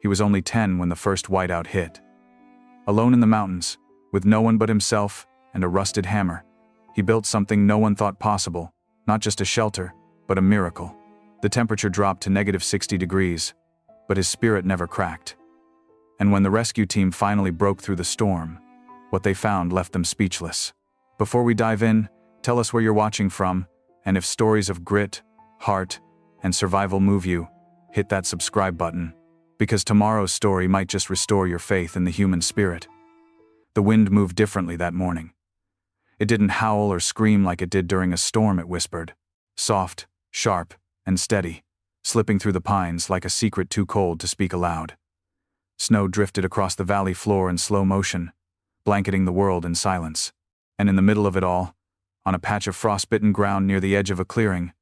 He was only 10 when the first whiteout hit. Alone in the mountains, with no one but himself and a rusted hammer, he built something no one thought possible, not just a shelter, but a miracle. The temperature dropped to -60 degrees, but his spirit never cracked. And when the rescue team finally broke through the storm, what they found left them speechless. Before we dive in, tell us where you're watching from, and if stories of grit, heart, and survival move you, hit that subscribe button, because tomorrow's story might just restore your faith in the human spirit. The wind moved differently that morning. It didn't howl or scream like it did during a storm, it whispered. Soft, sharp, and steady, slipping through the pines like a secret too cold to speak aloud. Snow drifted across the valley floor in slow motion, blanketing the world in silence. And in the middle of it all, on a patch of frostbitten ground near the edge of a clearing,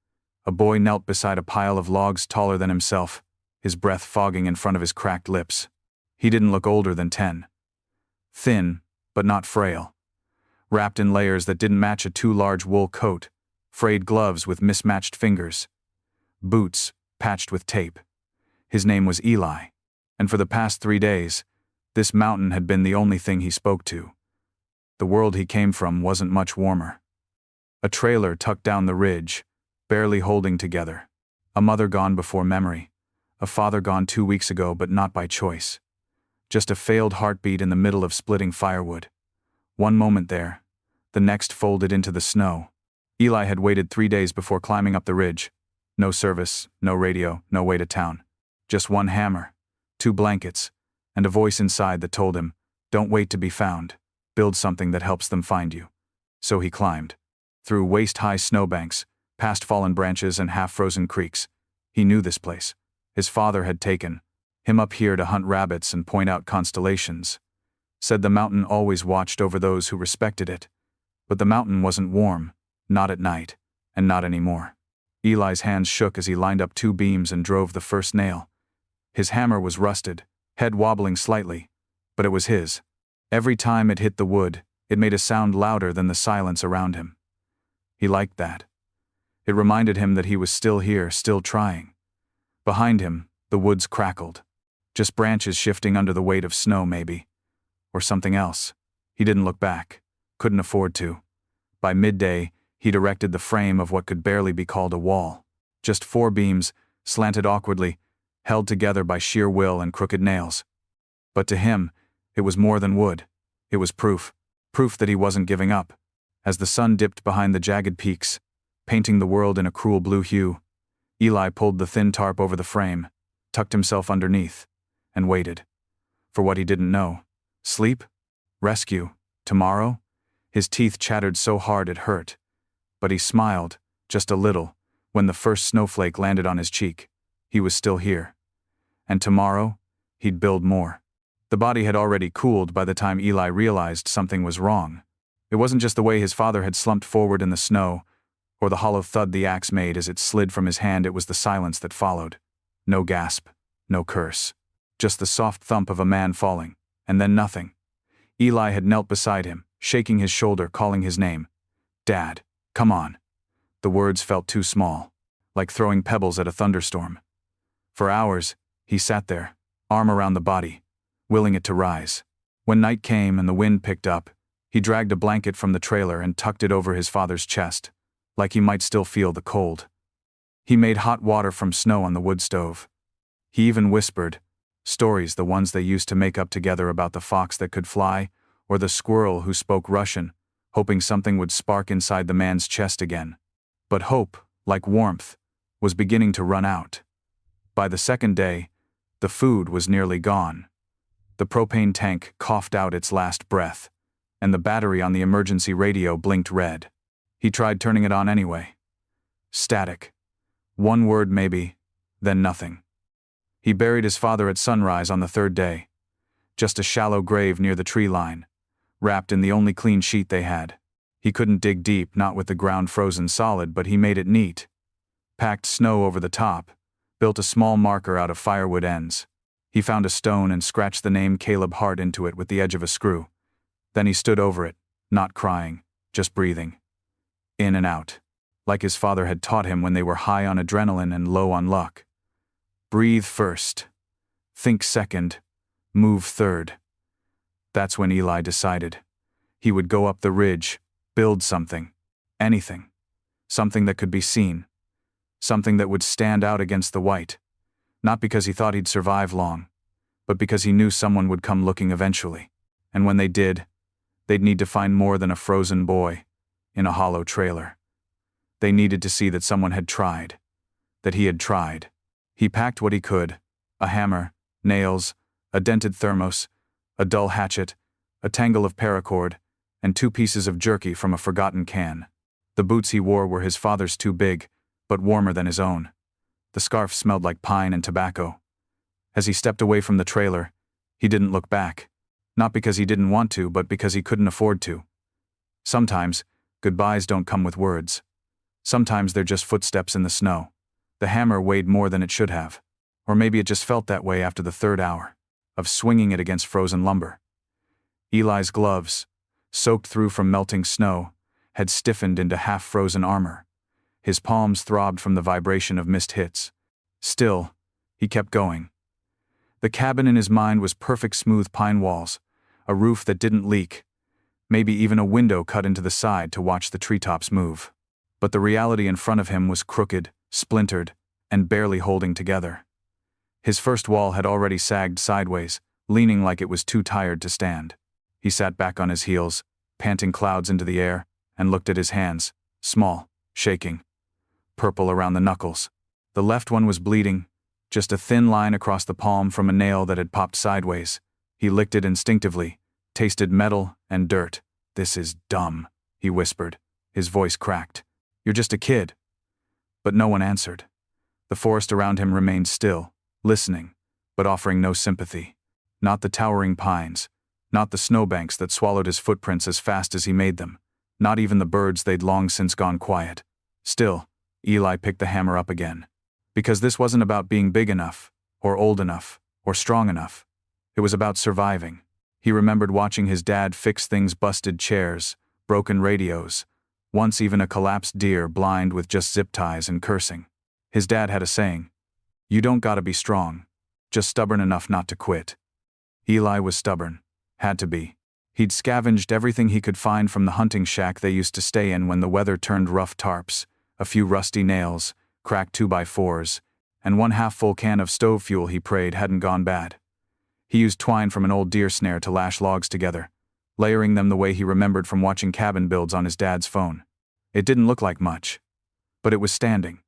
a boy knelt beside a pile of logs taller than himself, his breath fogging in front of his cracked lips. He didn't look older than 10. Thin, but not frail. Wrapped in layers that didn't match a too large wool coat, frayed gloves with mismatched fingers, boots patched with tape. His name was Eli, and for the past 3 days, this mountain had been the only thing he spoke to. The world he came from wasn't much warmer. A trailer tucked down the ridge, barely holding together. A mother gone before memory. A father gone 2 weeks ago, but not by choice. Just a failed heartbeat in the middle of splitting firewood. One moment there, the next folded into the snow. Eli had waited 3 days before climbing up the ridge. No service, no radio, no way to town. Just one hammer, 2 blankets, and a voice inside that told him, "Don't wait to be found. Build something that helps them find you." So he climbed. Through waist-high snowbanks, past fallen branches and half-frozen creeks. He knew this place. His father had taken him up here to hunt rabbits and point out constellations. Said the mountain always watched over those who respected it. But the mountain wasn't warm, not at night, and not anymore. Eli's hands shook as he lined up 2 beams and drove the first nail. His hammer was rusted, head wobbling slightly, but it was his. Every time it hit the wood, it made a sound louder than the silence around him. He liked that. It reminded him that he was still here, still trying. Behind him, the woods crackled. Just branches shifting under the weight of snow, maybe. Or something else. He didn't look back. Couldn't afford to. By midday, he'd erected the frame of what could barely be called a wall. Just 4 beams, slanted awkwardly, held together by sheer will and crooked nails. But to him, it was more than wood. It was proof. Proof that he wasn't giving up. As the sun dipped behind the jagged peaks, painting the world in a cruel blue hue, Eli pulled the thin tarp over the frame, tucked himself underneath, and waited. For what he didn't know. Sleep? Rescue? Tomorrow? His teeth chattered so hard it hurt. But he smiled, just a little, when the first snowflake landed on his cheek. He was still here. And tomorrow, he'd build more. The body had already cooled by the time Eli realized something was wrong. It wasn't just the way his father had slumped forward in the snow, or the hollow thud the axe made as it slid from his hand. It was the silence that followed. No gasp, no curse. Just the soft thump of a man falling, and then nothing. Eli had knelt beside him, shaking his shoulder, calling his name. "Dad, come on." The words felt too small, like throwing pebbles at a thunderstorm. For hours, he sat there, arm around the body, willing it to rise. When night came and the wind picked up, he dragged a blanket from the trailer and tucked it over his father's chest, like he might still feel the cold. He made hot water from snow on the wood stove. He even whispered, stories, the ones they used to make up together about the fox that could fly, or the squirrel who spoke Russian, hoping something would spark inside the man's chest again. But hope, like warmth, was beginning to run out. By the second day, the food was nearly gone. The propane tank coughed out its last breath, and the battery on the emergency radio blinked red. He tried turning it on anyway. Static. One word maybe, then nothing. He buried his father at sunrise on the 3rd day. Just a shallow grave near the tree line, wrapped in the only clean sheet they had. He couldn't dig deep, not with the ground frozen solid, but he made it neat. Packed snow over the top, built a small marker out of firewood ends. He found a stone and scratched the name Caleb Hart into it with the edge of a screw. Then he stood over it, not crying, just breathing. In and out, like his father had taught him when they were high on adrenaline and low on luck. Breathe first. think second, move third. That's when Eli decided. He would go up the ridge, build something. Anything. Something that could be seen. Something that would stand out against the white. Not because he thought he'd survive long, but because he knew someone would come looking eventually. And when they did, they'd need to find more than a frozen boy in a hollow trailer. They needed to see that someone had tried. That he had tried. He packed what he could: a hammer, nails, a dented thermos, a dull hatchet, a tangle of paracord, and 2 pieces of jerky from a forgotten can. The boots he wore were his father's, too big, but warmer than his own. The scarf smelled like pine and tobacco. As he stepped away from the trailer, he didn't look back. Not because he didn't want to, but because he couldn't afford to. Sometimes, goodbyes don't come with words. Sometimes they're just footsteps in the snow. The hammer weighed more than it should have. Or maybe it just felt that way after the 3rd hour of swinging it against frozen lumber. Eli's gloves, soaked through from melting snow, had stiffened into half-frozen armor. His palms throbbed from the vibration of missed hits. Still, he kept going. The cabin in his mind was perfect smooth pine walls, a roof that didn't leak, maybe even a window cut into the side to watch the treetops move. But the reality in front of him was crooked, splintered, and barely holding together. His first wall had already sagged sideways, leaning like it was too tired to stand. He sat back on his heels, panting clouds into the air, and looked at his hands, small, shaking, purple around the knuckles. The left one was bleeding, just a thin line across the palm from a nail that had popped sideways. He licked it instinctively, tasted metal and dirt. "This is dumb," he whispered. His voice cracked. "You're just a kid." But no one answered. The forest around him remained still, listening, but offering no sympathy. Not the towering pines, not the snowbanks that swallowed his footprints as fast as he made them, not even the birds they'd long since gone quiet. Still, Eli picked the hammer up again. Because this wasn't about being big enough, or old enough, or strong enough. It was about surviving. He remembered watching his dad fix things: busted chairs, broken radios, once even a collapsed deer blind with just zip ties, and cursing. His dad had a saying: "You don't gotta be strong, just stubborn enough not to quit." Eli was stubborn. Had to be. He'd scavenged everything he could find from the hunting shack they used to stay in when the weather turned rough: tarps, a few rusty nails, cracked 2x4s, and 1 half-full can of stove fuel he prayed hadn't gone bad. He used twine from an old deer snare to lash logs together, layering them the way he remembered from watching cabin builds on his dad's phone. It didn't look like much, but it was standing.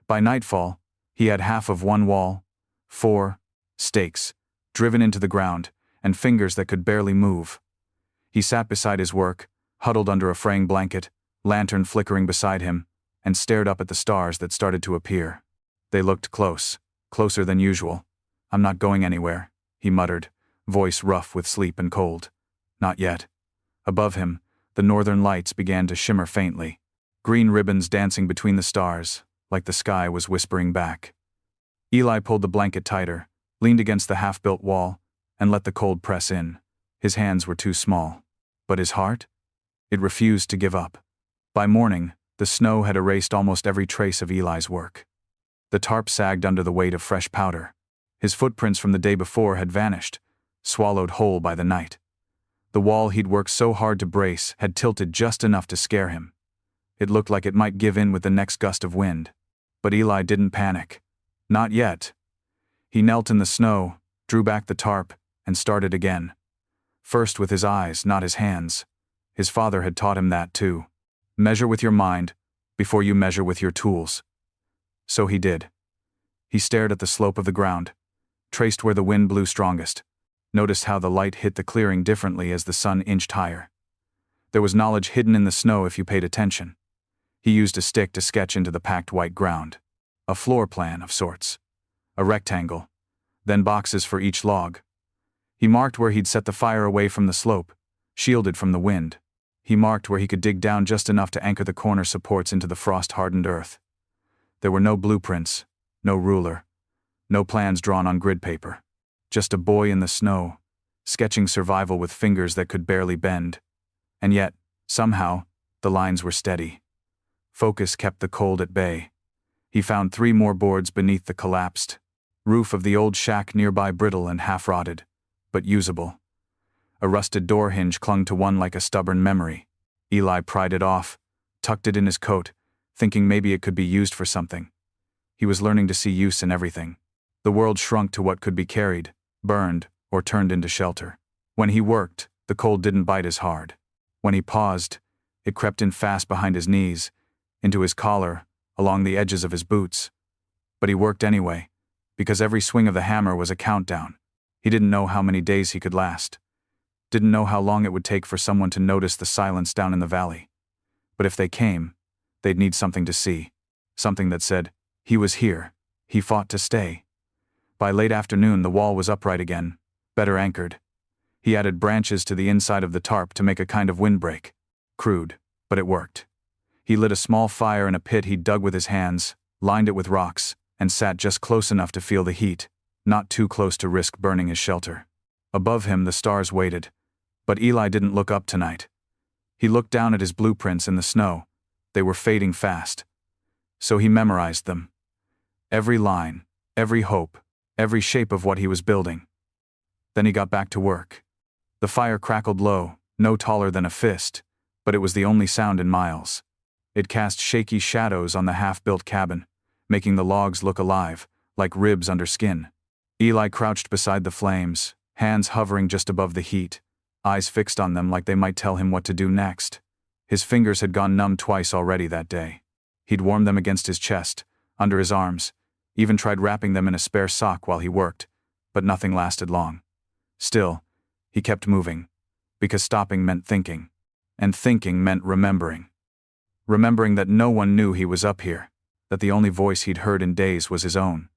By nightfall, he had half of one wall, 4 stakes, driven into the ground, and fingers that could barely move. He sat beside his work, huddled under a fraying blanket, lantern flickering beside him, and stared up at the stars that started to appear. They looked close, closer than usual. "I'm not going anywhere," he muttered, voice rough with sleep and cold. Not yet. Above him, the northern lights began to shimmer faintly, green ribbons dancing between the stars, like the sky was whispering back. Eli pulled the blanket tighter, leaned against the half-built wall, and let the cold press in. His hands were too small. But his heart? It refused to give up. By morning, the snow had erased almost every trace of Eli's work. The tarp sagged under the weight of fresh powder. His footprints from the day before had vanished, swallowed whole by the night. The wall he'd worked so hard to brace had tilted just enough to scare him. It looked like it might give in with the next gust of wind. But Eli didn't panic. Not yet. He knelt in the snow, drew back the tarp, and started again. First with his eyes, not his hands. His father had taught him that too. Measure with your mind, before you measure with your tools. So he did. He stared at the slope of the ground, traced where the wind blew strongest, noticed how the light hit the clearing differently as the sun inched higher. There was knowledge hidden in the snow if you paid attention. He used a stick to sketch into the packed white ground. A floor plan of sorts. A rectangle, then boxes for each log. He marked where he'd set the fire away from the slope, shielded from the wind. He marked where he could dig down just enough to anchor the corner supports into the frost-hardened earth. There were no blueprints, no ruler, no plans drawn on grid paper. Just a boy in the snow, sketching survival with fingers that could barely bend. And yet, somehow, the lines were steady. Focus kept the cold at bay. He found 3 more boards beneath the collapsed Roof of the old shack nearby brittle and half-rotted, but usable. A rusted door hinge clung to one like a stubborn memory. Eli pried it off, tucked it in his coat, thinking maybe it could be used for something. He was learning to see use in everything. The world shrunk to what could be carried, burned, or turned into shelter. When he worked, the cold didn't bite as hard. When he paused, it crept in fast behind his knees, into his collar, along the edges of his boots. But he worked anyway, because every swing of the hammer was a countdown. He didn't know how many days he could last. Didn't know how long it would take for someone to notice the silence down in the valley. But if they came, they'd need something to see. Something that said, he was here, he fought to stay. By late afternoon the wall was upright again, better anchored. He added branches to the inside of the tarp to make a kind of windbreak. Crude, but it worked. He lit a small fire in a pit he'd dug with his hands, lined it with rocks, and sat just close enough to feel the heat, not too close to risk burning his shelter. Above him the stars waited, but Eli didn't look up tonight. He looked down at his blueprints in the snow. They were fading fast. So he memorized them. Every line, every hope, every shape of what he was building. Then he got back to work. The fire crackled low, no taller than a fist, but it was the only sound in miles. It cast shaky shadows on the half-built cabin, making the logs look alive, like ribs under skin. Eli crouched beside the flames, hands hovering just above the heat, eyes fixed on them like they might tell him what to do next. His fingers had gone numb twice already that day. He'd warmed them against his chest, under his arms, even tried wrapping them in a spare sock while he worked, but nothing lasted long. Still, he kept moving, because stopping meant thinking, and thinking meant remembering. Remembering that no one knew he was up here, that the only voice he'd heard in days was his own,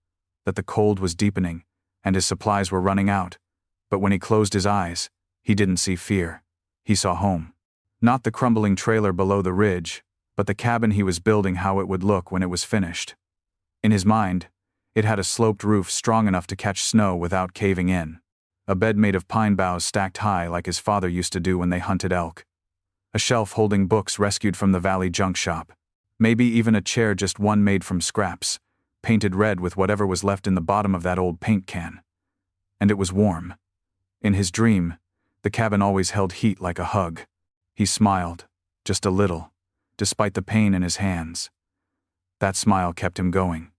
that the cold was deepening, and his supplies were running out, but when he closed his eyes, he didn't see fear. He saw home. Not the crumbling trailer below the ridge, but the cabin he was building, how it would look when it was finished. In his mind, it had a sloped roof strong enough to catch snow without caving in. A bed made of pine boughs stacked high like his father used to do when they hunted elk. A shelf holding books rescued from the valley junk shop. Maybe even a chair, just one made from scraps, painted red with whatever was left in the bottom of that old paint can. And it was warm. In his dream, the cabin always held heat like a hug. He smiled, just a little, despite the pain in his hands. That smile kept him going.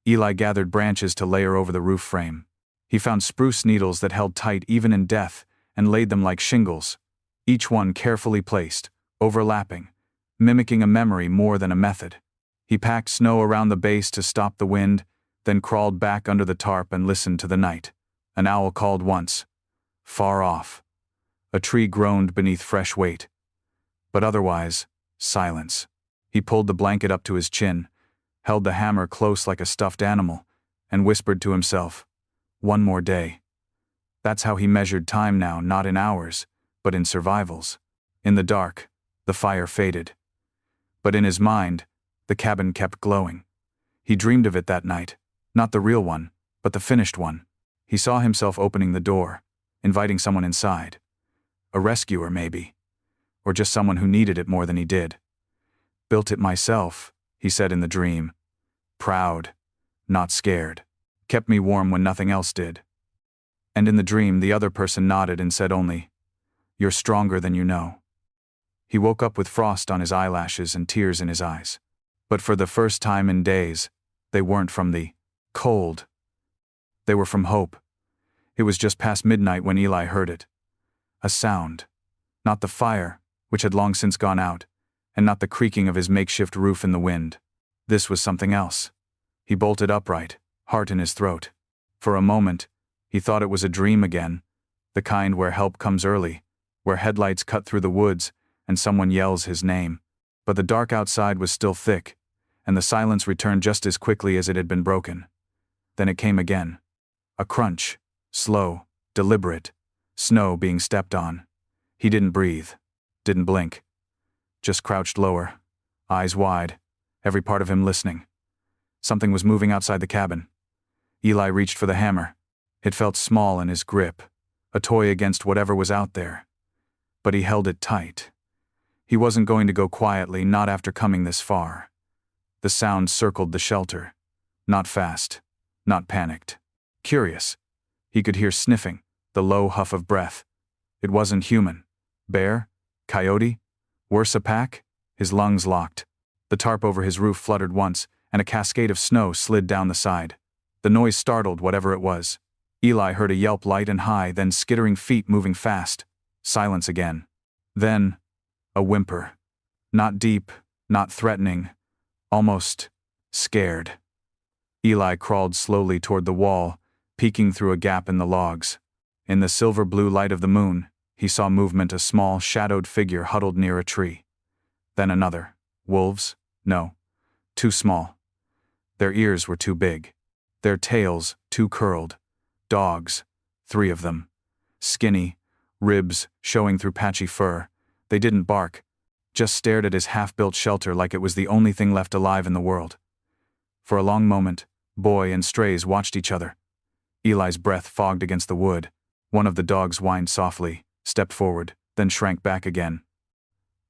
Eli gathered branches to layer over the roof frame. He found spruce needles that held tight even in death and laid them like shingles, each one carefully placed, overlapping, mimicking a memory more than a method. He packed snow around the base to stop the wind, then crawled back under the tarp and listened to the night. An owl called once. Far off. A tree groaned beneath fresh weight. But otherwise, silence. He pulled the blanket up to his chin, held the hammer close like a stuffed animal, and whispered to himself, "One more day." That's how he measured time now, not in hours, but in survivals. In the dark, the fire faded. But in his mind, the cabin kept glowing. He dreamed of it that night, not the real one, but the finished one. He saw himself opening the door, inviting someone inside. A rescuer, maybe. Or just someone who needed it more than he did. "Built it myself," he said in the dream. Proud, not scared. Kept me warm when nothing else did. And in the dream, the other person nodded and said only, "You're stronger than you know." He woke up with frost on his eyelashes and tears in his eyes. But for the first time in days, they weren't from the cold. They were from hope. It was just past midnight when Eli heard it. A sound. Not the fire, which had long since gone out, and not the creaking of his makeshift roof in the wind. This was something else. He bolted upright, heart in his throat. For a moment, he thought it was a dream again, the kind where help comes early, where headlights cut through the woods and someone yells his name. But the dark outside was still thick, and the silence returned just as quickly as it had been broken. Then it came again. A crunch, slow, deliberate, snow being stepped on. He didn't breathe, didn't blink. Just crouched lower, eyes wide, every part of him listening. Something was moving outside the cabin. Eli reached for the hammer. It felt small in his grip, a toy against whatever was out there. But he held it tight. He wasn't going to go quietly, not after coming this far. The sound circled the shelter. Not fast, not panicked. Curious. He could hear sniffing, the low huff of breath. It wasn't human. Bear? Coyote? Worse, a pack? His lungs locked. The tarp over his roof fluttered once, and a cascade of snow slid down the side. The noise startled whatever it was. Eli heard a yelp light and high, then skittering feet moving fast. Silence again. Then, a whimper. Not deep, not threatening. Almost scared. Eli crawled slowly toward the wall, peeking through a gap in the logs. In the silver-blue light of the moon, he saw movement, a small, shadowed figure huddled near a tree. Then another. Wolves? No. Too small. Their ears were too big. Their tails too curled. Dogs. 3 of them. Skinny, ribs showing through patchy fur. They didn't bark, just stared at his half-built shelter like it was the only thing left alive in the world. For a long moment, boy and strays watched each other. Eli's breath fogged against the wood. One of the dogs whined softly, stepped forward, then shrank back again.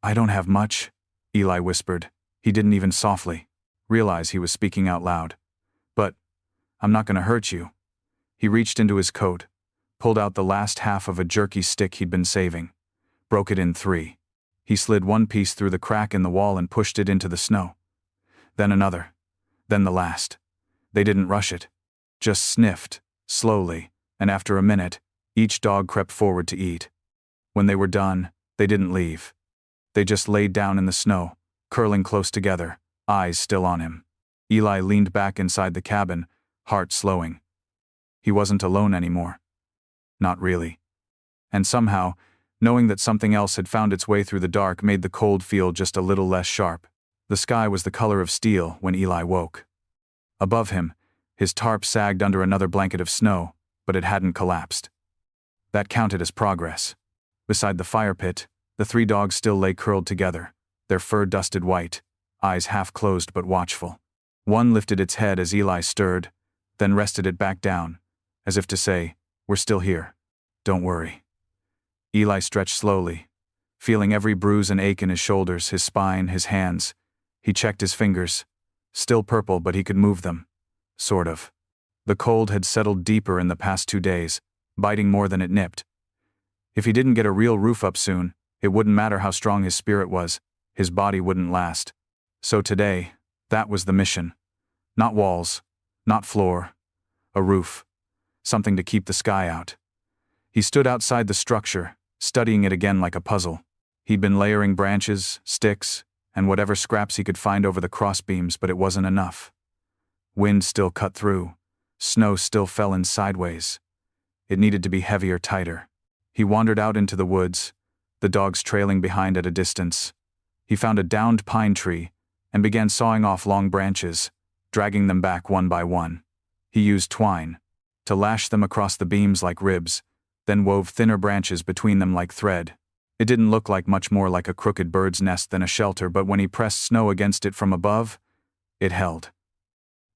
"I don't have much," Eli whispered. He didn't even softly realize he was speaking out loud. "But I'm not going to hurt you." He reached into his coat, pulled out the last half of a jerky stick he'd been saving, broke it in 3. He slid one piece through the crack in the wall and pushed it into the snow. Then another. Then the last. They didn't rush it. Just sniffed, slowly, and after a minute, each dog crept forward to eat. When they were done, they didn't leave. They just laid down in the snow, curling close together, eyes still on him. Eli leaned back inside the cabin, heart slowing. He wasn't alone anymore. Not really. And somehow, knowing that something else had found its way through the dark made the cold feel just a little less sharp. The sky was the color of steel when Eli woke. Above him, his tarp sagged under another blanket of snow, but it hadn't collapsed. That counted as progress. Beside the fire pit, the 3 dogs still lay curled together, their fur dusted white, eyes half closed but watchful. One lifted its head as Eli stirred, then rested it back down, as if to say, "We're still here. Don't worry." Eli stretched slowly, feeling every bruise and ache in his shoulders, his spine, his hands. He checked his fingers. Still purple, but he could move them. Sort of. The cold had settled deeper in the past 2 days, biting more than it nipped. If he didn't get a real roof up soon, it wouldn't matter how strong his spirit was, his body wouldn't last. So today, that was the mission. Not walls, not floor. A roof. Something to keep the sky out. He stood outside the structure, studying it again like a puzzle. He'd been layering branches, sticks, and whatever scraps he could find over the crossbeams, but it wasn't enough. Wind still cut through. Snow still fell in sideways. It needed to be heavier, tighter. He wandered out into the woods, the dogs trailing behind at a distance. He found a downed pine tree and began sawing off long branches, dragging them back one by one. He used twine to lash them across the beams like ribs, then wove thinner branches between them like thread. It didn't look like much more like a crooked bird's nest than a shelter, but when he pressed snow against it from above, it held.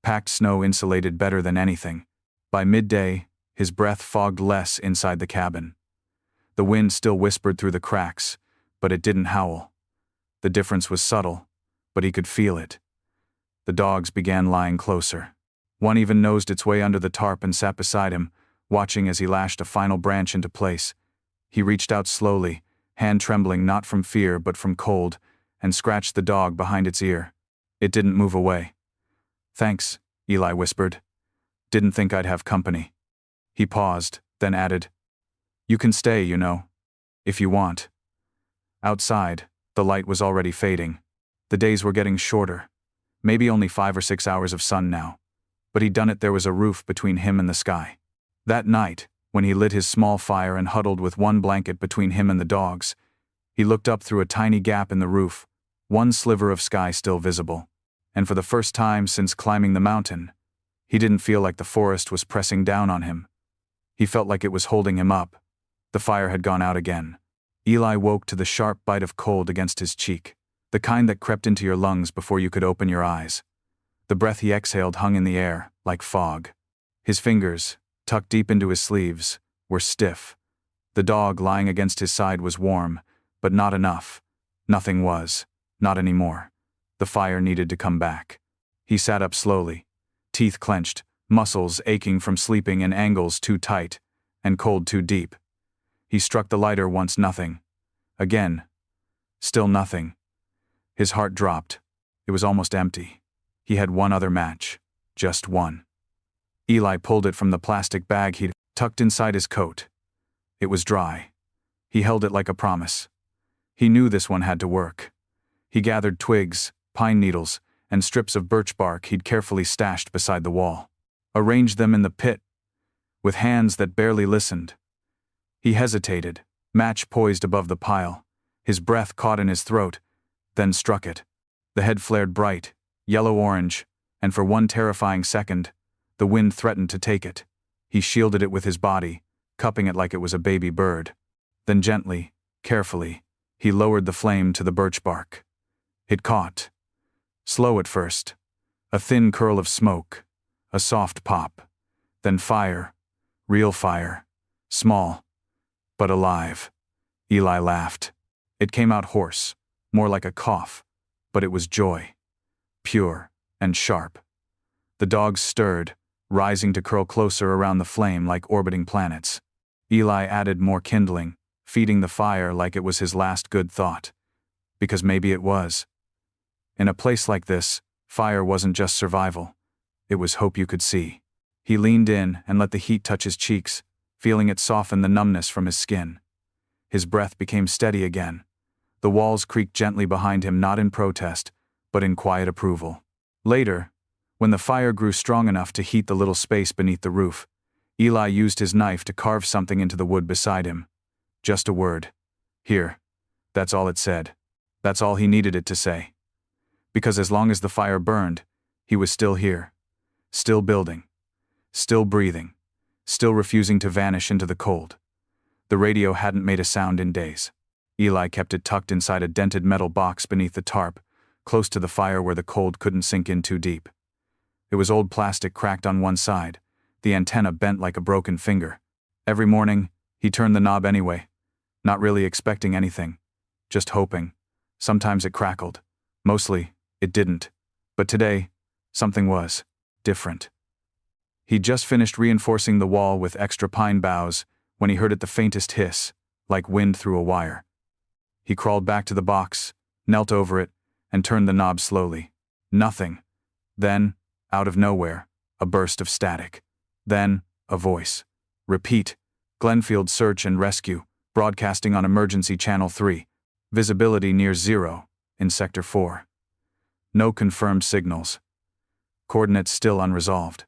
Packed snow insulated better than anything. By midday, his breath fogged less inside the cabin. The wind still whispered through the cracks, but it didn't howl. The difference was subtle, but he could feel it. The dogs began lying closer. One even nosed its way under the tarp and sat beside him, watching as he lashed a final branch into place. He reached out slowly, hand trembling not from fear but from cold, and scratched the dog behind its ear. It didn't move away. "Thanks," Eli whispered. "Didn't think I'd have company." He paused, then added, "You can stay, you know, if you want." Outside, the light was already fading. The days were getting shorter. Maybe only 5 or 6 hours of sun now. But he'd done it. There was a roof between him and the sky. That night, when he lit his small fire and huddled with one blanket between him and the dogs, he looked up through a tiny gap in the roof, one sliver of sky still visible. And for the first time since climbing the mountain, he didn't feel like the forest was pressing down on him. He felt like it was holding him up. The fire had gone out again. Eli woke to the sharp bite of cold against his cheek, the kind that crept into your lungs before you could open your eyes. The breath he exhaled hung in the air, like fog. His fingers, tucked deep into his sleeves, were stiff. The dog lying against his side was warm, but not enough. Nothing was. Not anymore. The fire needed to come back. He sat up slowly, teeth clenched, muscles aching from sleeping in angles too tight, and cold too deep. He struck the lighter once, nothing. Again. Still nothing. His heart dropped. It was almost empty. He had one other match. Just one. Eli pulled it from the plastic bag he'd tucked inside his coat. It was dry. He held it like a promise. He knew this one had to work. He gathered twigs, pine needles, and strips of birch bark he'd carefully stashed beside the wall. Arranged them in the pit, with hands that barely listened. He hesitated, match poised above the pile, his breath caught in his throat, then struck it. The head flared bright, yellow-orange, and for one terrifying second, the wind threatened to take it. He shielded it with his body, cupping it like it was a baby bird. Then gently, carefully, he lowered the flame to the birch bark. It caught. Slow at first. A thin curl of smoke. A soft pop. Then fire. Real fire. Small. But alive. Eli laughed. It came out hoarse, more like a cough, but it was joy. Pure and sharp. The dogs stirred, rising to curl closer around the flame like orbiting planets. Eli added more kindling, feeding the fire like it was his last good thought. Because maybe it was. In a place like this, fire wasn't just survival. It was hope you could see. He leaned in and let the heat touch his cheeks, feeling it soften the numbness from his skin. His breath became steady again. The walls creaked gently behind him, not in protest, but in quiet approval. Later, when the fire grew strong enough to heat the little space beneath the roof, Eli used his knife to carve something into the wood beside him. Just a word. Here. That's all it said. That's all he needed it to say. Because as long as the fire burned, he was still here. Still building. Still breathing. Still refusing to vanish into the cold. The radio hadn't made a sound in days. Eli kept it tucked inside a dented metal box beneath the tarp, close to the fire where the cold couldn't sink in too deep. It was old plastic, cracked on one side, the antenna bent like a broken finger. Every morning, he turned the knob anyway, not really expecting anything, just hoping. Sometimes it crackled. Mostly, it didn't. But today, something was different. He'd just finished reinforcing the wall with extra pine boughs when he heard it the faintest hiss, like wind through a wire. He crawled back to the box, knelt over it, and turned the knob slowly. Nothing. Then, out of nowhere, a burst of static. Then, a voice. Repeat. Glenfield Search and Rescue, broadcasting on Emergency Channel 3. Visibility near 0, in Sector 4. No confirmed signals. Coordinates still unresolved.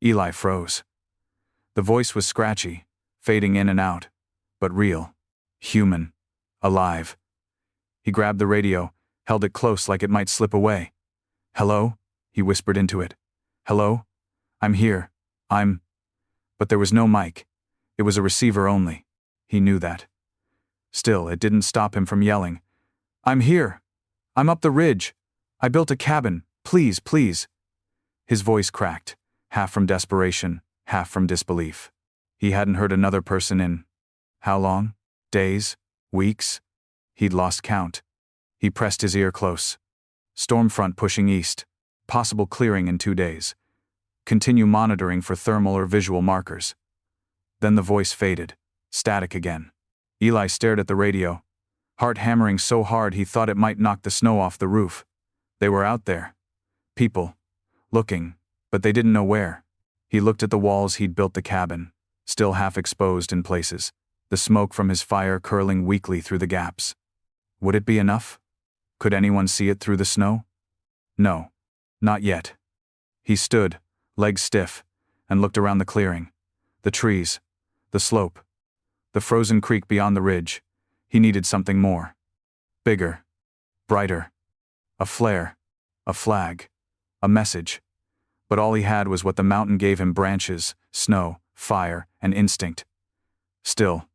Eli froze. The voice was scratchy, fading in and out, but real. Human. Alive. He grabbed the radio, held it close like it might slip away. "Hello?" he whispered into it. "Hello? I'm here. But there was no mic. It was a receiver only. He knew that. Still, it didn't stop him from yelling. "I'm here. I'm up the ridge. I built a cabin. Please, please." His voice cracked, half from desperation, half from disbelief. He hadn't heard another person in how long? Days? Weeks? He'd lost count. He pressed his ear close. Storm front pushing east. Possible clearing in 2 days. Continue monitoring for thermal or visual markers. Then the voice faded. Static again. Eli stared at the radio, heart hammering so hard he thought it might knock the snow off the roof. They were out there. People. Looking, but they didn't know where. He looked at the walls he'd built the cabin, still half exposed in places, the smoke from his fire curling weakly through the gaps. Would it be enough? Could anyone see it through the snow? No. Not yet. He stood, legs stiff, and looked around the clearing. The trees. The slope. The frozen creek beyond the ridge. He needed something more. Bigger. Brighter. A flare. A flag. A message. But all he had was what the mountain gave him: branches, snow, fire, and instinct. Still,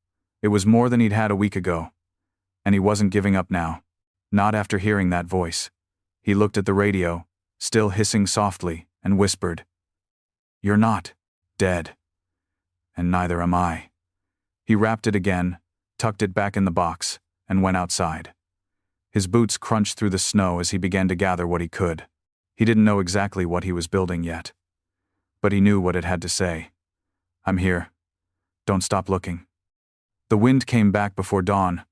it was more than he'd had a week ago. And he wasn't giving up now. Not after hearing that voice. He looked at the radio, still hissing softly, and whispered, "You're not dead. And neither am I." He wrapped it again, tucked it back in the box, and went outside. His boots crunched through the snow as he began to gather what he could. He didn't know exactly what he was building yet. but he knew what it had to say. I'm here. Don't stop looking. The wind came back before dawn,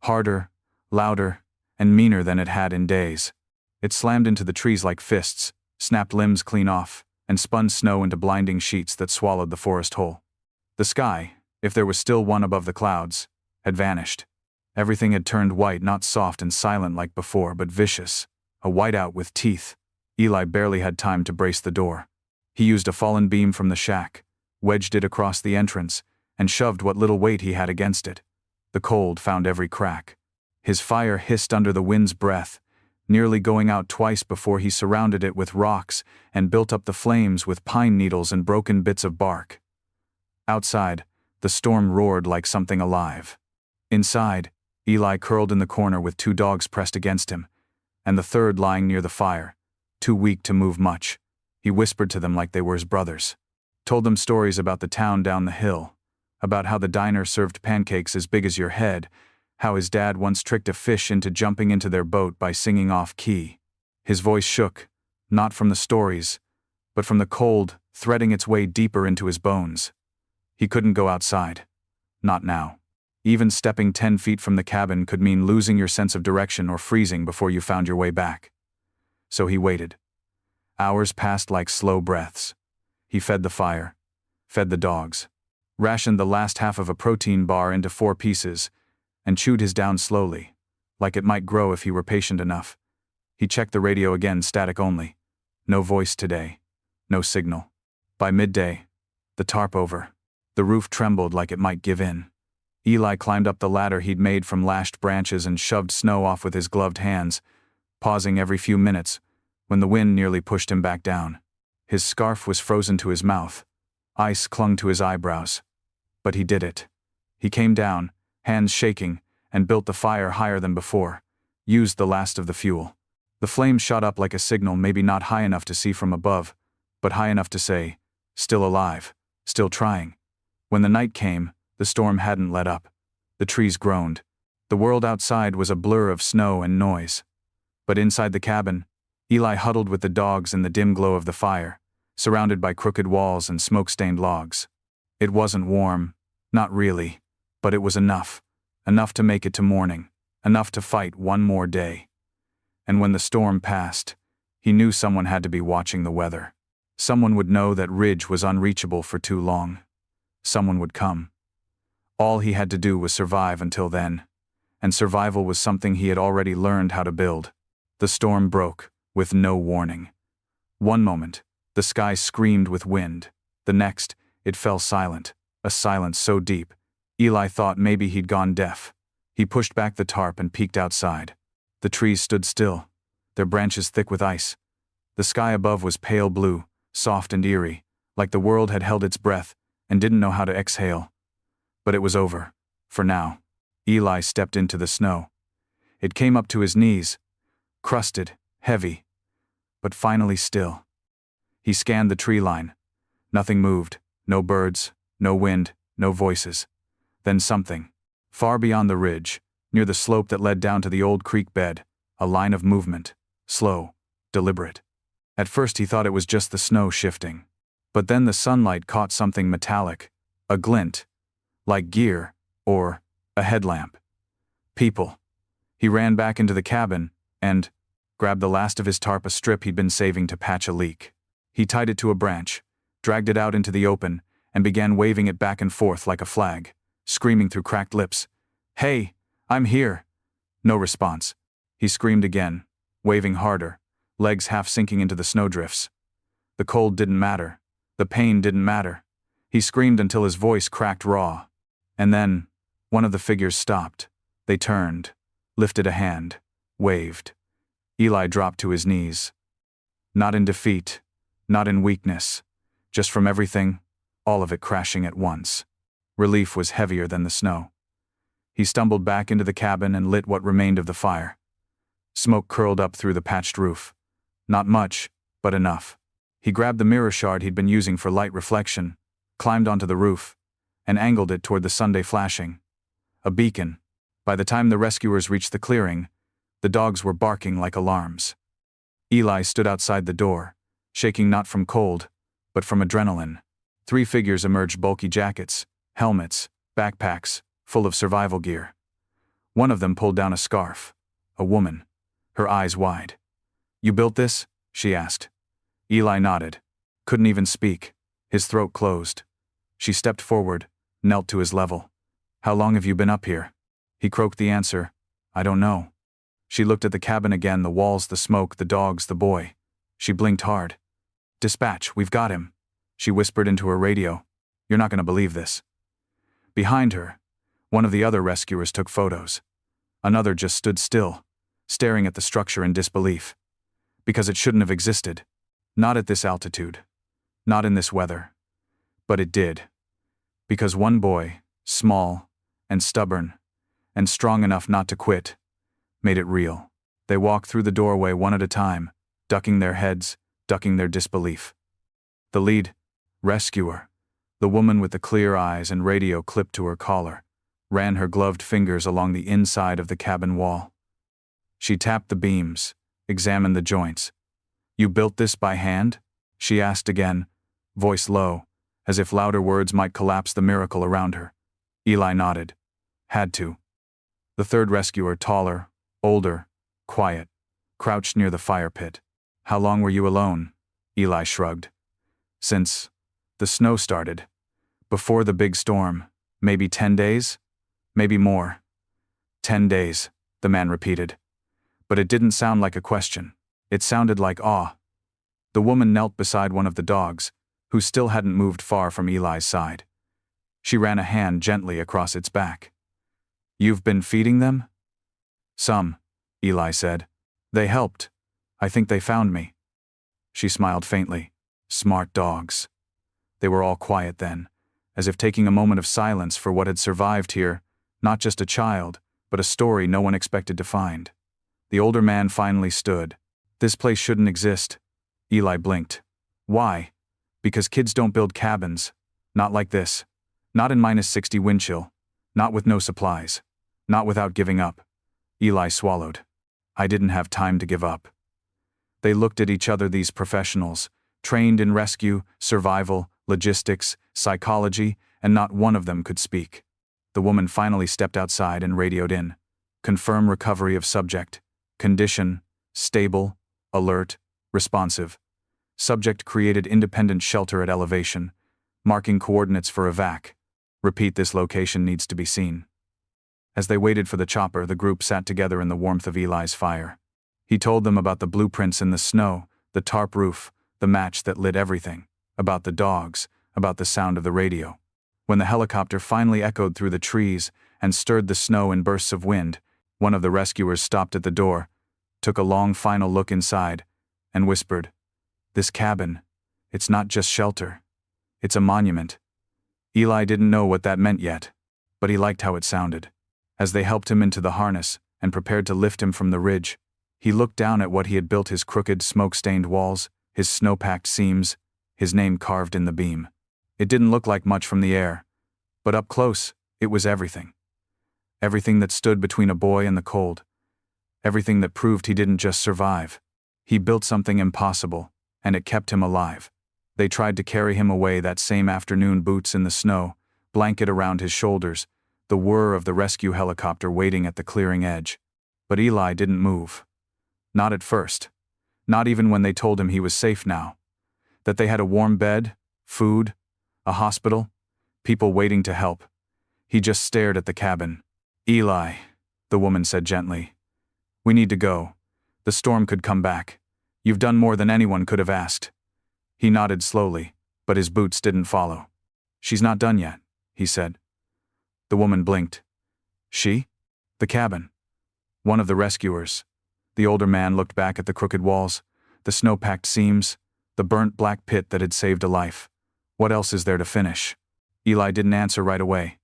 harder, louder, and meaner than it had in days. It slammed into the trees like fists, snapped limbs clean off, and spun snow into blinding sheets that swallowed the forest whole. The sky, if there was still one above the clouds, had vanished. Everything had turned white, not soft and silent like before, but vicious, a whiteout with teeth. Eli barely had time to brace the door. He used a fallen beam from the shack, wedged it across the entrance, and shoved what little weight he had against it. The cold found every crack. His fire hissed under the wind's breath, nearly going out twice before he surrounded it with rocks and built up the flames with pine needles and broken bits of bark. Outside, the storm roared like something alive. Inside, Eli curled in the corner with 2 dogs pressed against him, and the third lying near the fire, too weak to move much. He whispered to them like they were his brothers. Told them stories about the town down the hill, about how the diner served pancakes as big as your head, how his dad once tricked a fish into jumping into their boat by singing off-key. His voice shook, not from the stories, but from the cold, threading its way deeper into his bones. He couldn't go outside. Not now. Even stepping 10 feet from the cabin could mean losing your sense of direction or freezing before you found your way back. So he waited. Hours passed like slow breaths. He fed the fire, fed the dogs, rationed the last half of a protein bar into 4 pieces, and chewed his down slowly, like it might grow if he were patient enough. He checked the radio again, static only. No voice today. No signal. By midday, the tarp over. The roof trembled like it might give in. Eli climbed up the ladder he'd made from lashed branches and shoved snow off with his gloved hands, pausing every few minutes when the wind nearly pushed him back down. His scarf was frozen to his mouth. Ice clung to his eyebrows. But he did it. He came down, hands shaking, and built the fire higher than before, used the last of the fuel. The flame shot up like a signal, maybe not high enough to see from above, but high enough to say, still alive, still trying. When the night came, the storm hadn't let up. The trees groaned. The world outside was a blur of snow and noise. But inside the cabin, Eli huddled with the dogs in the dim glow of the fire, surrounded by crooked walls and smoke-stained logs. It wasn't warm, not really, but it was enough. Enough to make it to morning, enough to fight one more day. And when the storm passed, he knew someone had to be watching the weather. Someone would know that Ridge was unreachable for too long. Someone would come. All he had to do was survive until then, and survival was something he had already learned how to build. The storm broke, with no warning. One moment, the sky screamed with wind. The next, it fell silent, a silence so deep, Eli thought maybe he'd gone deaf. He pushed back the tarp and peeked outside. The trees stood still, their branches thick with ice. The sky above was pale blue, soft and eerie, like the world had held its breath and didn't know how to exhale. But it was over, for now. Eli stepped into the snow. It came up to his knees, crusted, heavy, but finally still. He scanned the tree line. Nothing moved, no birds, no wind, no voices. Then something. Far beyond the ridge, near the slope that led down to the old creek bed, a line of movement, slow, deliberate. At first he thought it was just the snow shifting. But then the sunlight caught something metallic, a glint, like gear, or a headlamp. People. He ran back into the cabin and grabbed the last of his tarp, a strip he'd been saving to patch a leak. He tied it to a branch, dragged it out into the open, and began waving it back and forth like a flag, screaming through cracked lips, "Hey, I'm here!" No response. He screamed again, waving harder, legs half sinking into the snowdrifts. The cold didn't matter. The pain didn't matter. He screamed until his voice cracked raw. And then, one of the figures stopped. They turned, lifted a hand, waved. Eli dropped to his knees. Not in defeat, not in weakness, just from everything, all of it crashing at once. Relief was heavier than the snow. He stumbled back into the cabin and lit what remained of the fire. Smoke curled up through the patched roof. Not much, but enough. He grabbed the mirror shard he'd been using for light reflection, climbed onto the roof, and angled it toward the Sunday flashing. A beacon. By the time the rescuers reached the clearing, the dogs were barking like alarms. Eli stood outside the door, shaking not from cold, but from adrenaline. 3 figures emerged, bulky jackets, helmets, backpacks, full of survival gear. One of them pulled down a scarf. A woman. Her eyes wide. "You built this?" she asked. Eli nodded. Couldn't even speak. His throat closed. She stepped forward, knelt to his level. "How long have you been up here?" He croaked the answer. "I don't know." She looked at the cabin again, the walls, the smoke, the dogs, the boy. She blinked hard. "Dispatch, we've got him," she whispered into her radio. "You're not going to believe this." Behind her, one of the other rescuers took photos. Another just stood still, staring at the structure in disbelief. Because it shouldn't have existed. Not at this altitude. Not in this weather. But it did. Because one boy, small, and stubborn, and strong enough not to quit, made it real. They walked through the doorway one at a time, ducking their heads, ducking their disbelief. The lead rescuer, the woman with the clear eyes and radio clipped to her collar, ran her gloved fingers along the inside of the cabin wall. She tapped the beams, examined the joints. "You built this by hand?" she asked again, voice low, as if louder words might collapse the miracle around her. Eli nodded. "Had to." The third rescuer, taller, older, quiet, crouched near the fire pit. "How long were you alone?" Eli shrugged. "Since the snow started. Before the big storm. Maybe 10 days? Maybe more." 10 days, the man repeated. But it didn't sound like a question. It sounded like awe. The woman knelt beside one of the dogs, who still hadn't moved far from Eli's side. She ran a hand gently across its back. "You've been feeding them?" "Some," Eli said. "They helped. I think they found me." She smiled faintly. Smart dogs. They were all quiet then, as if taking a moment of silence for what had survived here, not just a child, but a story no one expected to find. The older man finally stood. "This place shouldn't exist." Eli blinked. "Why?" "Because kids don't build cabins. Not like this. Not in -60 wind chill. Not with no supplies. Not without giving up." Eli swallowed. "I didn't have time to give up." They looked at each other, these professionals, trained in rescue, survival, logistics, psychology, and not one of them could speak. The woman finally stepped outside and radioed in. "Confirm recovery of subject. Condition, stable, alert, responsive. Subject created independent shelter at elevation. Marking coordinates for evac. Repeat, this location needs to be seen." As they waited for the chopper, the group sat together in the warmth of Eli's fire. He told them about the blueprints in the snow, the tarp roof, the match that lit everything, about the dogs, about the sound of the radio. When the helicopter finally echoed through the trees and stirred the snow in bursts of wind, one of the rescuers stopped at the door, took a long final look inside, and whispered, "This cabin, it's not just shelter. It's a monument." Eli didn't know what that meant yet, but he liked how it sounded. As they helped him into the harness and prepared to lift him from the ridge, he looked down at what he had built, his crooked, smoke-stained walls, his snow-packed seams, his name carved in the beam. It didn't look like much from the air, but up close, it was everything. Everything that stood between a boy and the cold. Everything that proved he didn't just survive. He built something impossible, and it kept him alive. They tried to carry him away that same afternoon, boots in the snow, blanket around his shoulders, the whir of the rescue helicopter waiting at the clearing edge. But Eli didn't move. Not at first. Not even when they told him he was safe now. That they had a warm bed, food, a hospital, people waiting to help. He just stared at the cabin. "Eli," the woman said gently. "We need to go. The storm could come back. You've done more than anyone could have asked." He nodded slowly, but his boots didn't follow. "She's not done yet," he said. The woman blinked. "She?" "The cabin." One of the rescuers. The older man looked back at the crooked walls, the snow-packed seams, the burnt black pit that had saved a life. "What else is there to finish?" Eli didn't answer right away.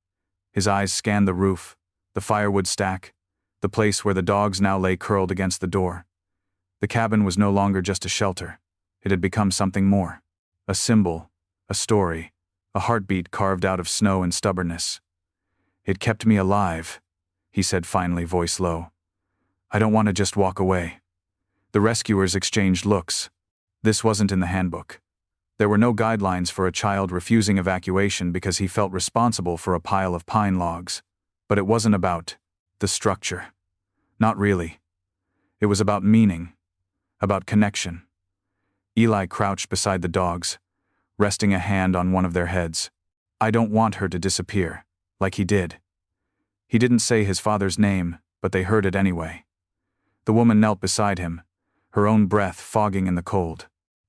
His eyes scanned the roof, the firewood stack, the place where the dogs now lay curled against the door. The cabin was no longer just a shelter. It had become something more. A symbol, a story, a heartbeat carved out of snow and stubbornness. "It kept me alive," he said finally, voice low. "I don't want to just walk away." The rescuers exchanged looks. This wasn't in the handbook. There were no guidelines for a child refusing evacuation because he felt responsible for a pile of pine logs. But it wasn't about the structure. Not really. It was about meaning, about connection. Eli crouched beside the dogs, resting a hand on one of their heads. I don't want her to disappear, like he did. He didn't say his father's name, but they heard it anyway. The woman knelt beside him, her own breath fogging in the cold.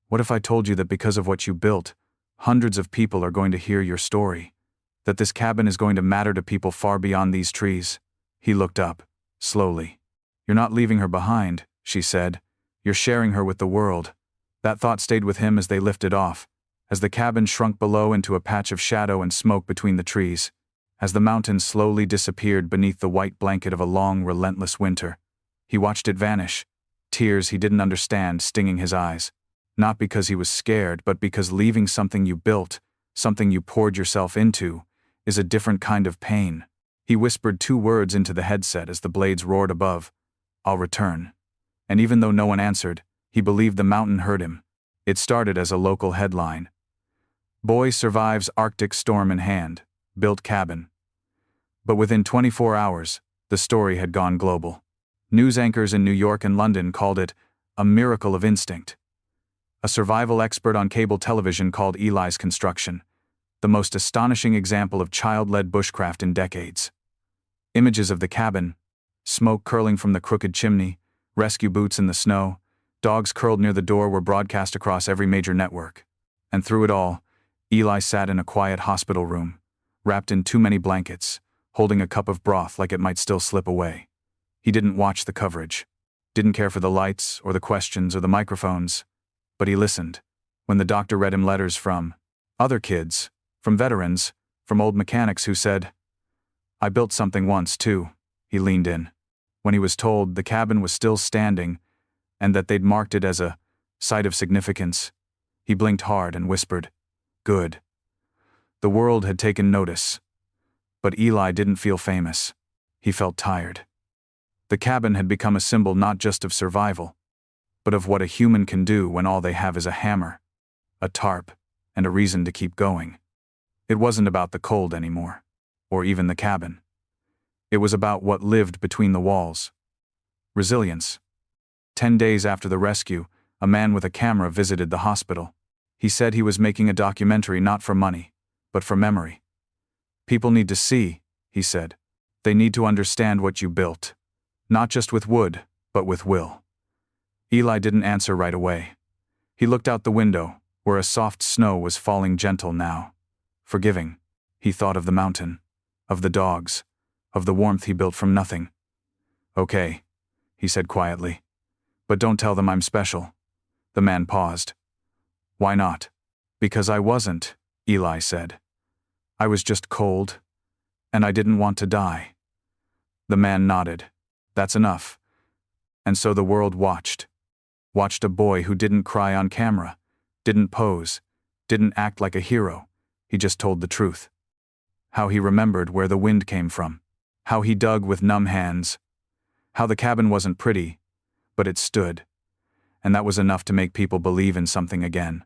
What if I told you that because of what you built, hundreds of people are going to hear your story? That this cabin is going to matter to people far beyond these trees? He looked up, slowly. You're not leaving her behind, she said. You're sharing her with the world. That thought stayed with him as they lifted off, as the cabin shrunk below into a patch of shadow and smoke between the trees, as the mountain slowly disappeared beneath the white blanket of a long, relentless winter. He watched it vanish, tears he didn't understand stinging his eyes. Not because he was scared, but because leaving something you built, something you poured yourself into, is a different kind of pain. He whispered 2 words into the headset as the blades roared above. I'll return. And even though no one answered, he believed the mountain heard him. It started as a local headline. Boy survives Arctic storm in hand, built cabin. But within 24 hours, the story had gone global. News anchors in New York and London called it a miracle of instinct. A survival expert on cable television called Eli's construction the most astonishing example of child-led bushcraft in decades. Images of the cabin, smoke curling from the crooked chimney, rescue boots in the snow, dogs curled near the door were broadcast across every major network. And through it all, Eli sat in a quiet hospital room, wrapped in too many blankets, holding a cup of broth like it might still slip away. He didn't watch the coverage, didn't care for the lights or the questions or the microphones, but he listened. When the doctor read him letters from other kids, from veterans, from old mechanics who said, I built something once too, he leaned in. When he was told the cabin was still standing and that they'd marked it as a site of significance, he blinked hard and whispered, Good. The world had taken notice. But Eli didn't feel famous. He felt tired. The cabin had become a symbol not just of survival, but of what a human can do when all they have is a hammer, a tarp, and a reason to keep going. It wasn't about the cold anymore, or even the cabin. It was about what lived between the walls. Resilience. 10 days after the rescue, a man with a camera visited the hospital. He said he was making a documentary not for money, but for memory. People need to see, he said. They need to understand what you built. Not just with wood, but with will. Eli didn't answer right away. He looked out the window, where a soft snow was falling gentle now. Forgiving. He thought of the mountain, of the dogs, of the warmth he built from nothing. Okay, he said quietly. But don't tell them I'm special. The man paused. Why not? Because I wasn't, Eli said. I was just cold, and I didn't want to die. The man nodded. That's enough. And so the world watched. Watched a boy who didn't cry on camera, didn't pose, didn't act like a hero. He just told the truth. How he remembered where the wind came from. How he dug with numb hands. How the cabin wasn't pretty, but it stood. And that was enough to make people believe in something again.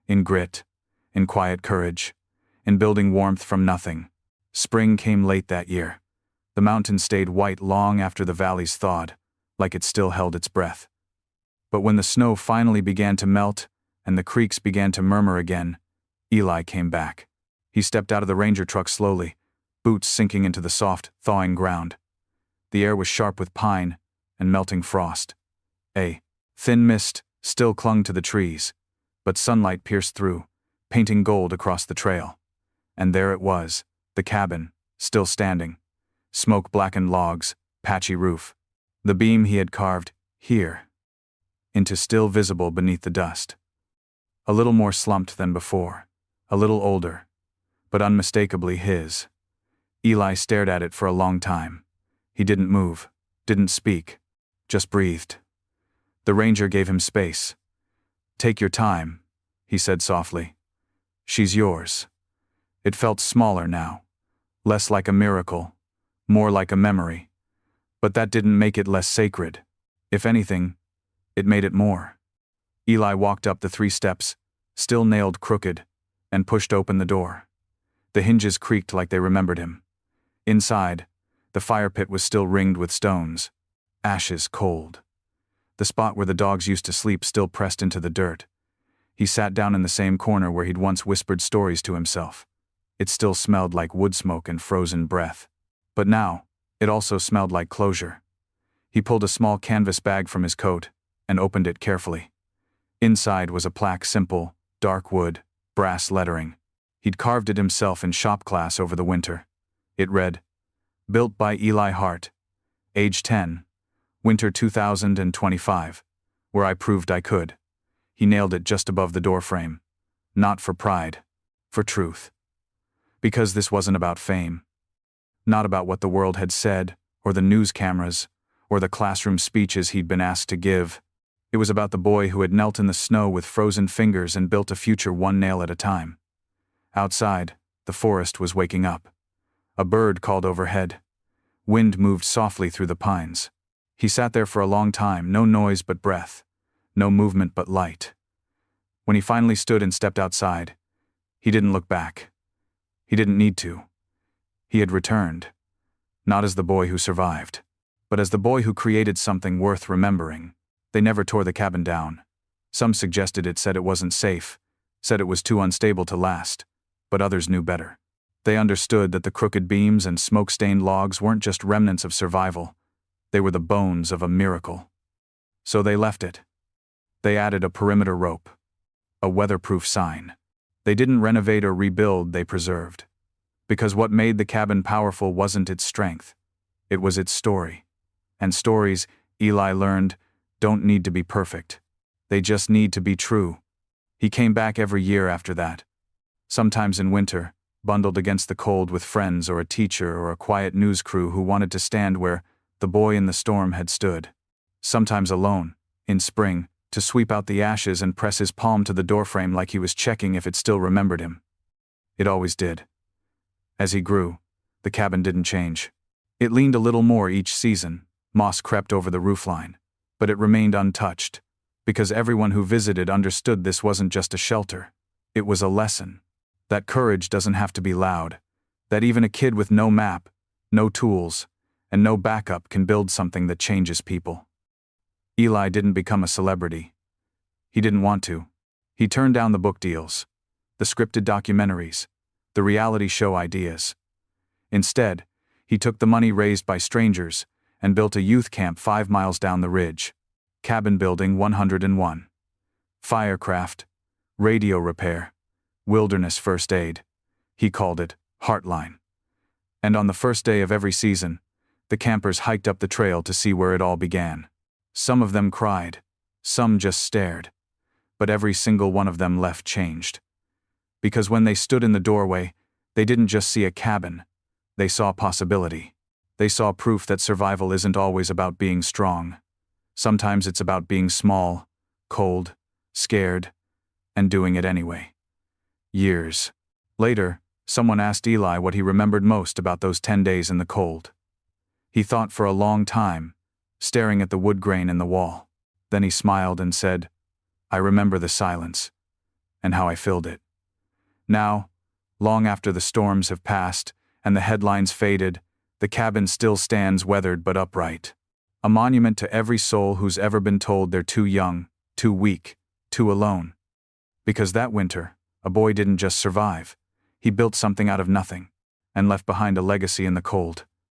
In grit, in quiet courage, in building warmth from nothing. Spring came late that year. The mountain stayed white long after the valleys thawed, like it still held its breath. But when the snow finally began to melt, and the creeks began to murmur again, Eli came back. He stepped out of the ranger truck slowly, boots sinking into the soft, thawing ground. The air was sharp with pine and melting frost. A thin mist still clung to the trees, but sunlight pierced through, painting gold across the trail. And there it was, the cabin, still standing. Smoke-blackened logs, patchy roof. The beam he had carved, here, into still visible beneath the dust. A little more slumped than before, a little older, but unmistakably his. Eli stared at it for a long time. He didn't move, didn't speak, just breathed. The ranger gave him space. Take your time, he said softly. She's yours. It felt smaller now, less like a miracle, more like a memory. But that didn't make it less sacred. If anything, it made it more. Eli walked up the 3 steps, still nailed crooked, and pushed open the door. The hinges creaked like they remembered him. Inside, the fire pit was still ringed with stones, ashes cold. The spot where the dogs used to sleep still pressed into the dirt. He sat down in the same corner where he'd once whispered stories to himself. It still smelled like wood smoke and frozen breath. But now, it also smelled like closure. He pulled a small canvas bag from his coat and opened it carefully. Inside was a plaque, simple, dark wood, brass lettering. He'd carved it himself in shop class over the winter. It read, "Built by Eli Hart, age 10, winter 2025, where I proved I could." He nailed it just above the doorframe. Not for pride, for truth. Because this wasn't about fame. Not about what the world had said, or the news cameras, or the classroom speeches he'd been asked to give. It was about the boy who had knelt in the snow with frozen fingers and built a future one nail at a time. Outside, the forest was waking up. A bird called overhead. Wind moved softly through the pines. He sat there for a long time, no noise but breath, no movement but light. When he finally stood and stepped outside, he didn't look back. He didn't need to. He had returned, not as the boy who survived, but as the boy who created something worth remembering. They never tore the cabin down. Some suggested it, said it wasn't safe, said it was too unstable to last, but others knew better. They understood that the crooked beams and smoke-stained logs weren't just remnants of survival. They were the bones of a miracle. So they left it. They added a perimeter rope, a weatherproof sign. They didn't renovate or rebuild, they preserved. Because what made the cabin powerful wasn't its strength. It was its story. And stories, Eli learned, don't need to be perfect. They just need to be true. He came back every year after that. Sometimes in winter, bundled against the cold with friends or a teacher or a quiet news crew who wanted to stand where the boy in the storm had stood. Sometimes alone, in spring, to sweep out the ashes and press his palm to the doorframe like he was checking if it still remembered him. It always did. As he grew, the cabin didn't change. It leaned a little more each season, moss crept over the roofline, but it remained untouched, because everyone who visited understood this wasn't just a shelter. It was a lesson. That courage doesn't have to be loud. That even a kid with no map, no tools, and no backup can build something that changes people. Eli didn't become a celebrity. He didn't want to. He turned down the book deals, the scripted documentaries, the reality show ideas. Instead, he took the money raised by strangers and built a youth camp 5 miles down the ridge. Cabin building 101. Firecraft, radio repair, wilderness first aid. He called it Heartline. And on the first day of every season, the campers hiked up the trail to see where it all began. Some of them cried, some just stared, but every single one of them left changed. Because when they stood in the doorway, they didn't just see a cabin, they saw possibility. They saw proof that survival isn't always about being strong. Sometimes it's about being small, cold, scared, and doing it anyway. Years later, someone asked Eli what he remembered most about those 10 days in the cold. He thought for a long time, staring at the wood grain in the wall. Then he smiled and said, "I remember the silence, and how I filled it." Now, long after the storms have passed and the headlines faded, the cabin still stands weathered but upright. A monument to every soul who's ever been told they're too young, too weak, too alone. Because that winter, a boy didn't just survive, he built something out of nothing, and left behind a legacy in the cold.